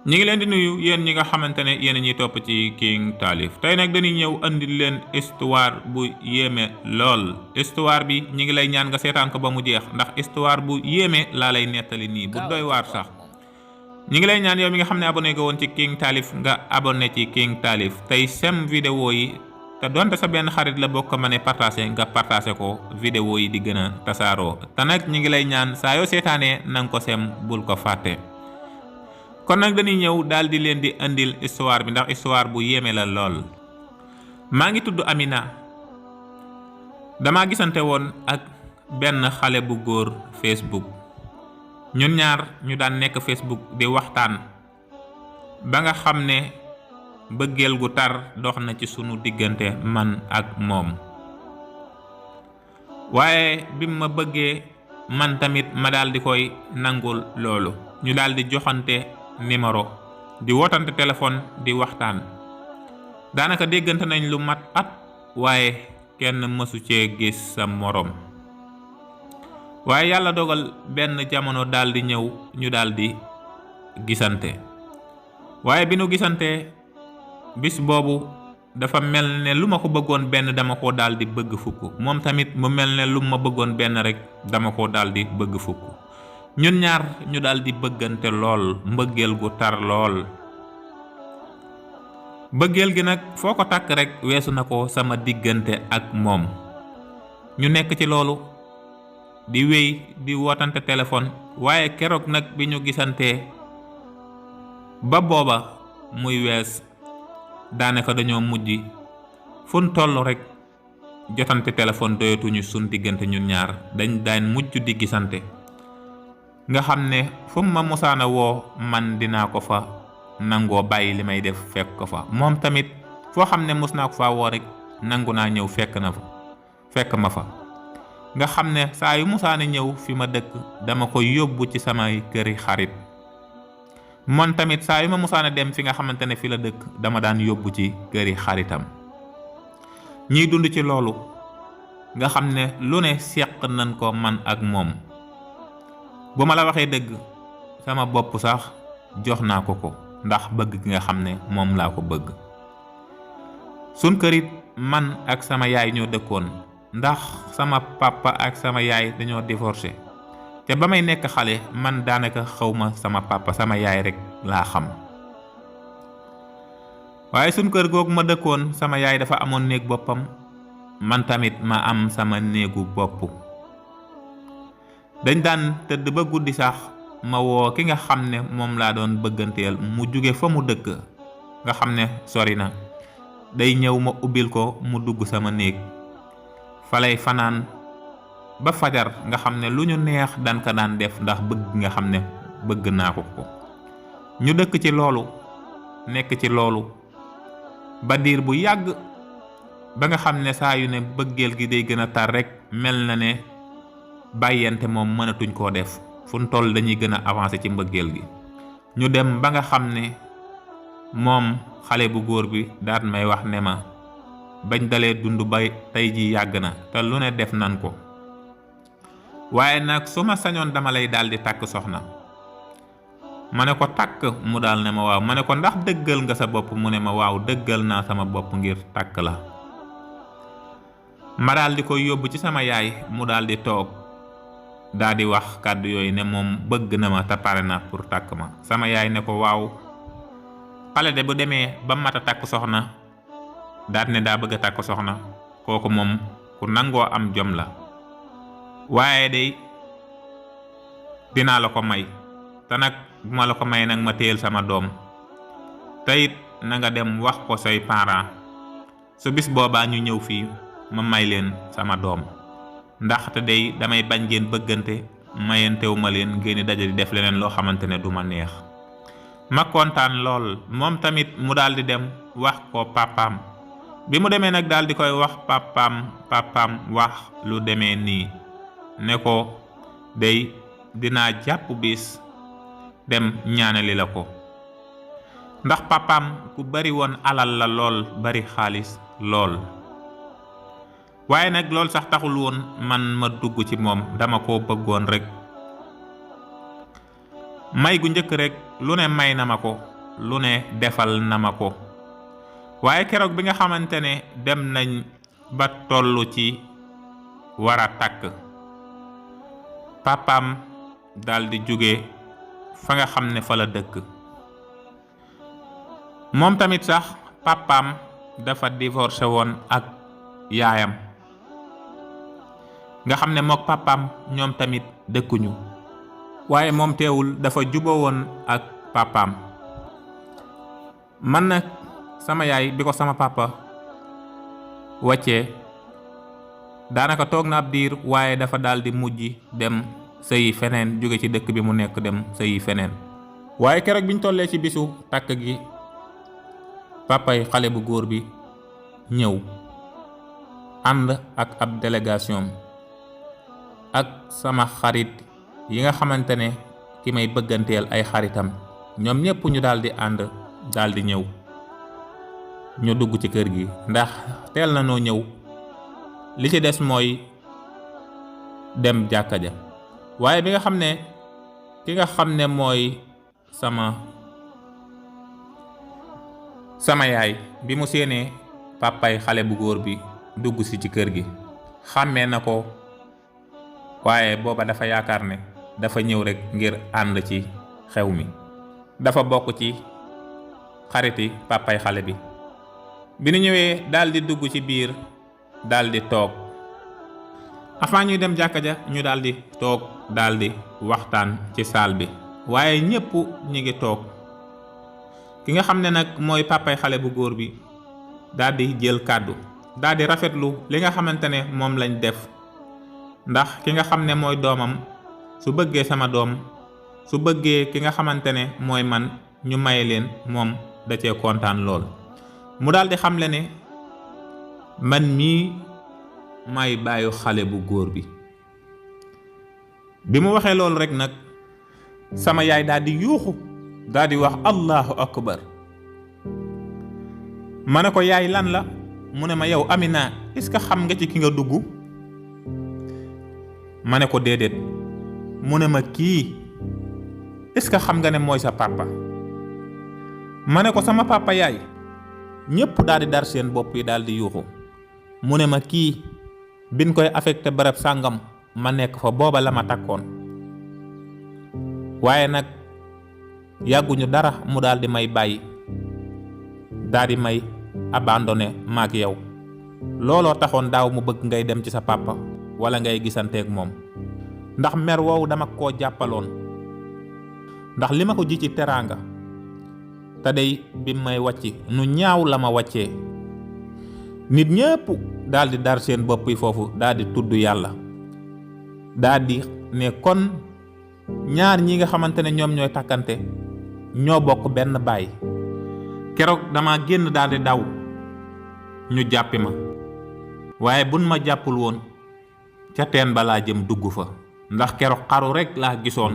ñi ngi leen di nuyu yéen ñi nga xamante ne yéen ñuy topp ci King Taalif tey nag dañuy ñëw andil leen histoire bu yéeme lool. Histoire bi ñi ngi lay ñaan nga seetaan ko ba mu jeex ndax histoire bu yéeme laa lay nettali nii bu doy waar sax. ñi ngi lay ñaan yow mi nga xam ne abonné nga woon ci King Taalif nga abonné ci King Taalif tey sem vidéo yi te donte sa benn xarit la bokk ma ne partagé nga partagé ko vidéo yi di gën a tasaaroo te nag ñi ngi lay ñaan saa yoo seetaanee nanga ko sem bul ko fàtte. kon nag dañuy ñëw daal di leen di andil histoire bi ndax histoire bu yéeme la lool. maa ngi tudd Amina dama gisante woon ak benn xale bu góor Facebook ñun ñaar ñu daan nekk Facebook di waxtaan ba nga xam ne bëggeel gu tar dox na ci sunu diggante man ak moom. waaye bi ma bëggee man tamit ma daal di koy nangul loolu ñu daal di joxante numéro di wootante téléphone di waxtaan daanaka déggante nañ lu mat at waaye kenn mësu cee gis sa moroom. waaye yàlla dogal benn jamono daal di ñëw ñu daal di gisante waaye bi nu gisante bis boobu dafa mel ne lu ma ko bëggoon benn dama ko daal di bëgg fukk moom tamit mu mel ne lu ma bëggoon benn rek dama ko daal di bëgg fukk. ñun ñaar ñu daal di bëggante lool mbëggeel gu tar lool. bëggeel gi nag foo ko takk rek weesu na ko sama diggante ak moom. ñu nekk ci loolu di wéy di wootante téléphone waaye keroog nag bi ñu gisantee ba booba muy wees daanaka dañoo mujj fun toll rek jotante téléphone doyatuñu sun diggante ñun ñaar dañ daan mujj di gisante. nga xam ne fu ma musaana woo man dinaa ko fa nangoo bàyyi li may def fekk ko fa moom tamit foo xam ne mus naa ko fa woo rek nangu naa ñëw fekk ma fa. nga xam ne saa yu musaana ñëw fi ma dëkk dama ko yóbbu ci samay këri xarit moom tamit saa yu ma musaana dem fi nga xamante ne fi la dëkk dama daan yóbbu ci këri xaritam. ñiy dund ci loolu nga xam ne lu ne seq nañ ko man ak moom. bu ma la waxee dëgg sama bopp sax jox naa ko ndax bëgg gi nga xam ne moom laa ko bëgg. sun kërit man ak sama yaay ñoo dëkkoon ndax sama papa ak sama yaay dañoo divorcé te ba may nekk xale man daanaka xawma sama papa sama yaay rek laa xam. waaye sun kër googu ma dëkkoon sama yaay dafa amoon néeg boppam man tamit ma am sama néegu bopp. dañ daan tëdd ba guddi sax ma woo ki nga xam ne moom laa doon bëgganteel mu jóge fa mu dëkk nga xam ne sori na day ñëw ma ubbil ko mu dugg sama néeg falay fanaan ba fajar nga xam ne lu ñu neex daan ka daan def ndax bëgg nga xam ne bëgg naa ko. ñu dëkk ci loolu nekk ci loolu ba diir bu yàgg ba nga xam ne saa yu ne bëggeel gi day gën a tar rek mel na ne bàyyante moom mënatuñ koo def fu ñu toll dañuy gën a avancé ci mbëggeel gi. ñu dem ba nga xam ne moom xale bu góor bi daat may wax ne ma bañ dalee dund ba tey ji yàgg na te lu ne def nan ko waaye nag su ma sañoon dama lay daal di takk soxna. ma ne ko takk mu daal ne ma waaw ma ne ko ndax dëggal nga sa bopp mu ne ma waaw dëggal naa sama bopp ngir takk la. ma daal di koy yóbbu ci sama yaay mu daal di toog daa di wax kàddu yooyu ne moom bëgg na ma te pare na pour takk ma. sama yaay ne ko waaw xale de bu demee ba mat a takk soxna daat ne daa bëgg a takk soxna kooku moom ku nangoo am jom la waaye day dinaa la ko may te nag bu ma la ko may nag ma téyel sama doom te it na nga dem wax ko say parents su bis boobaa ñu ñëw fii ma may leen sama doom ndaxte day damay bañ ngeen bëggante mayentewu ma leen ngeen di daje di def leneen loo xamante ne du ma neex. ma kontaan lool moom tamit mu daal di dem wax ko papaam bi mu demee nag daal di koy wax papaam wax lu demee nii ne ko day dinaa jàpp bis dem ñaanali la ko ndax papaam ku bari woon alal la lool bari xaalis lool. waaye nag loolu sax taxul woon man ma dugg ci moom dama ko bëggoon rek may gu njëkk rek lu ne may na ma ko lu ne defal na ma ko. waaye keroog bi nga xamante ne dem nañ ba tollu ci war a takk, papaam daldi jóge fa nga xam ne fa la dëkk. moom tamit sax papaam dafa divorcé woon ak yaayam, nga xam ne mook papaam ñoom tamit dëkkuñu, waaye moom teewul dafa juboo woon ak papaam. man nag sama yaay bi ko sama papa wàccee daanaka toog na ab diir, waaye dafa daldi mujj dem sëyi feneen, jóge ci dëkk bi mu nekk dem sëyi feneen. waaye keroog biñ tollee ci bisu takk gi, papay xale bu góor bi ñëw ànd ak ab délégation ak sama xarit yi nga xamante ne ki may bëgganteel ay xaritam, ñoom ñépp ñu daldi ànd daldi ñëw. ñu dugg ci kër gi ndax teel na noo ñëw, li ci des mooy dem jàkka ja. waaye bi nga xam ne ki nga xam ne mooy sama yaay bi mu séenee papay xale bu góor bi dugg si ci kër gi, xàmmee na ko, waaye booba dafa yaakaar ne dafa ñëw rekk ngir ànd ci xew mi, dafa bokk ci xariti papay xale bi. bi nu ñëwee daldi dugg ci biir daldi toog. avant ñuy dem jàkka ja ñu daldi toog daldi waxtaan ci saal bi, waaye ñépp ñi ngi toog. ki nga xam ne nag mooy papay xale bu góor bi daldi jël kàddu, daldi rafetlu li nga xamante ne moom lañ def, ndax ki nga xam ne mooy doomam su bëggee sama doom, su bëggee ki nga xamante ne mooy man ñu maye leen, moom da cee kontaan lool. mu daldi xamle ne man mii may bàyyu xale bu góor bi. bi mu waxee loolu rekk nag sama yaay daldi yuuxu, daldi wax allahu akbar. ma ne ko yaay lan la? mu ne ma yow Amina, est-ce que xam nga ci ki nga dugg? ma ne ko déedéet. mu ne ma kii est-ce que xam nga ne mooy sa papa? ma ne ko sama papa yaay. ñépp daldi dar seen bopp yi daldi yuuxu. mu ne ma kii biñ koy affecté barab sàngam ma nekk fa, booba la ma takkoon, waaye nag yàgguñu dara mu daldi may bàyyi, daldi may abandonné maak yow. looloo taxoon daaw mu bëgg ngay dem ci sa papa walla ngay gisanteek moom, ndax mer woowu dama koo jàppaloon, ndax li ma ko ji ci teraanga, te day bi may wàcc nu ñaaw la ma wàccee. nit ñépp daldi dar seen bopp yi foofu, daldi tudd yàlla, daldi ne kon ñaar ñi nga xamante ne ñoom ñooy takkante ñoo bokk benn baay. keroog dama génn daldi daw, ñu jàppi ma, waaye buñ ma jàppul woon ca teen ba laa jëm dugg fa, ndax keroog xaru rekk laa gisoon,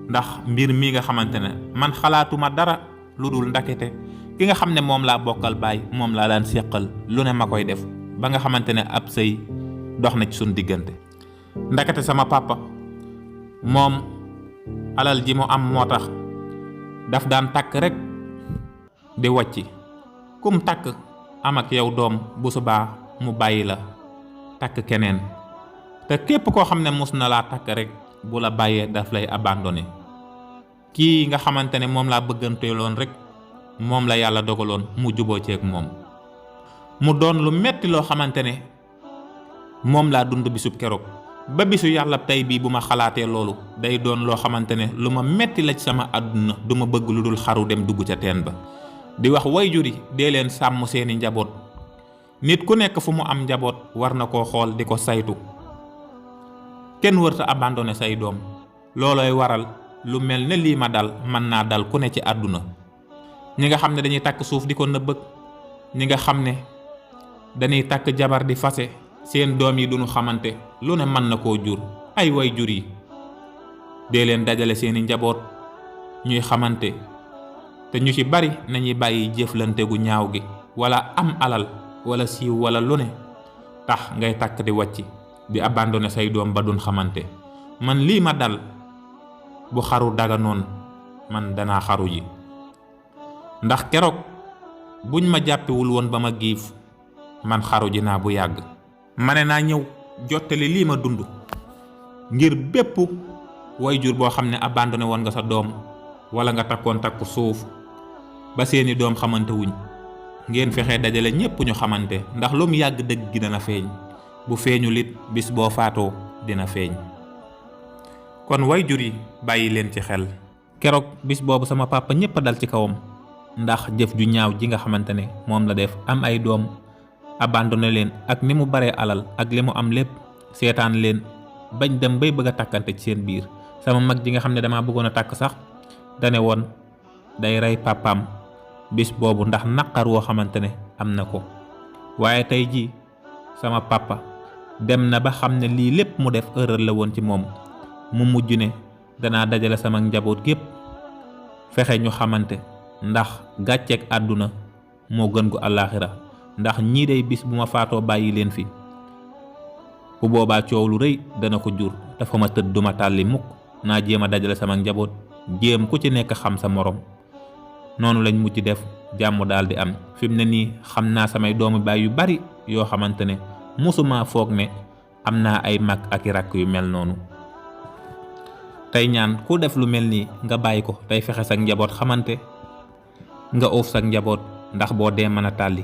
ndax mbir mi nga xamante ne man xalaatuma dara lu dul ndakete ki nga xam ne moom laa bokkal baay, moom laa daan séqal lu ne ma koy def, ba nga xamante ne ab sëy dox na ci suñ diggante. ndakete sama papa moom alal ji mu am moo tax daf daan takk rekk di wàcci, kum takk am ak yow doom, bu subaa mu bàyyi la takk keneen, te képp koo xam ne mus na laa takk rekk bu la bàyyee daf lay abandonné. kii nga xamante ne moom laa bëgganteeloon rekk moom la yàlla dogaloon mu juboo ceeg moom. mu doon lu metti loo xamante ne moom laa dund bisub keroog, ba bisu yàlla tey bii bu ma xalaatee loolu day doon loo xamante ne lu ma metti la ci sama àdduna. du ma bëgg lu dul xaru dem dugg ca teen ba. di wax wayjur yi dee leen sàmm seeni njaboot. nit ku nekk fu mu am njaboot war na koo xool di ko saytu. kenn wërta abandonné say doom. loolooy waral lu mel ne lii ma dal mën naa dal ku ne ci àdduna. ñi nga xam ne dañuy takk suuf di ko nëbbëg, ñi nga xam ne dañuy takk jabar di fase seen doom yi duñu xamante, lu ne mën na koo jur. ay wayjur yi dee leen dajale seeni njaboot ñuy xamante, te ñu ci bari nañuy bàyyi jëflante gu ñaaw gi, wala am alal wala siiw wala lu ne tax ngay takk di wàcc di abandonné say doom ba duñ xamante. man lii ma dal bu xaru daga noon man danaa xaru ji. ndax keroog buñ ma jàppewul woon ba ma giif man xaru ji naa bu yàgg. ma ne naa ñëw jottali lii ma dund ngir bépp wayjur boo xam ne abandonné woon nga sa doom wala nga takkoon takku suuf ba seeni doom xamante wuñ, ngeen fexe dajale ñépp ñu xamante, ndax lu mu yàgg dëgg gi dana feeñ, bu feeñul it bis boo faatoo dina feeñ. kon wayjur yi bàyyi leen ci xel. keroog bis boobu sama papa ñépp dal ci kawam ndax jëf ju ñaaw ji nga xamante ne moom la def, am ay doom abandonné leen ak ni mu baree alal ak li mu am lépp, seetaan leen bañ dem bay bëgg a takkante ci seen biir. sama mag ji nga xam ne dama bëggoon a takk sax dane woon day rey papaam bis boobu ndax naqar woo xamante ne am na ko. waaye tey ji sama papa dem na ba xam ne lii lépp mu def erreur la woon ci moom, mu mujj ne danaa dajale sama njaboot gépp fexe ñu xamante, ndax gàcceeg àdduna moo gën gu àllaaxira, ndax ñii day bis bu ma faatoo bàyyi leen fi, bu boobaa coow lu rëy dana ko jur, dafa ma tëdd duma tàlli mukk, naa jéem a dajale sama njaboot, jéem ku ci nekk xam sa morom. noonu lañ mujj def, jàmm daal di am. fi mu ne nii xam naa samay doomu baay yu bari yoo xamante ne musuma foog ne am naa ay mag ak i rakk yu mel noonu. tey ñaan ku def lu mel nii nga bàyyi ko, tey fexe sa njaboot xamante, nga uuf sa njaboot, ndax boo dee mën a tàlli